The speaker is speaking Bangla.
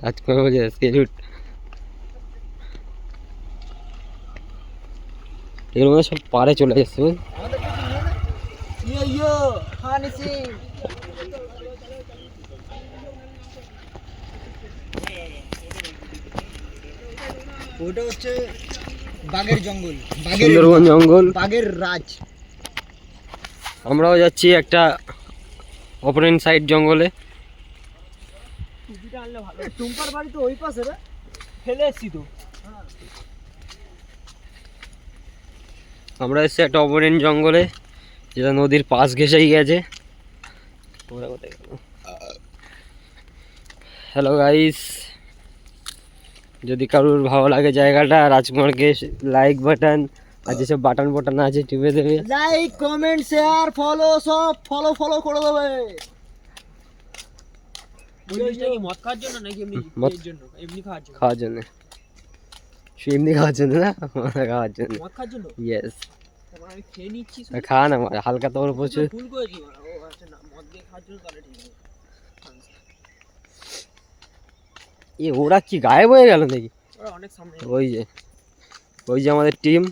রাজকুমার বলছে স্যালুট। এগুলো মধ্যে সব পাড়ে চলে যাচ্ছে। ওটা হচ্ছে বাঘের জঙ্গল, সুন্দরবন জঙ্গল, বাঘের রাজ। আমরাও যাচ্ছি একটা অপোনেন্ট সাইড জঙ্গলে। টুম্পার বাড়ি তো ওই পাশে রে, ফেলে এসছি তো। আমরা এসছি একটা অপোনেন্ট জঙ্গলে, যেটা নদীর পাশ ঘেঁষেই গেছে। হ্যালো গাইস, যদি কারোর ভালো লাগে জায়গাটা, রাজকুমারকে লাইক বাটন আর যেসব বাটন বাটন আছে টিপে দেবে। লাইক, কমেন্ট, শেয়ার, ফলো, সব ফলো করে দেবে। মদ খাওয়ার জন্য নাকি এমনি জন্য? এমনি খাওয়ার জন্য। এমনি খাওয়ার জন্য না, খাওয়ার জন্য। মদ খাওয়ার জন্য? ইয়েস। আমি খেয়ে নিচ্ছি। খা না, হালকা তোর প্রচুর। ভুল করেছি। ও আচ্ছা, না মদ দিয়ে খাওয়ার জন্য তাহলে ঠিক আছে। ওরা কি গায়েব হয়ে গেল নাকি? ওরা অনেক সামনে। ওই যে আমাদের টিম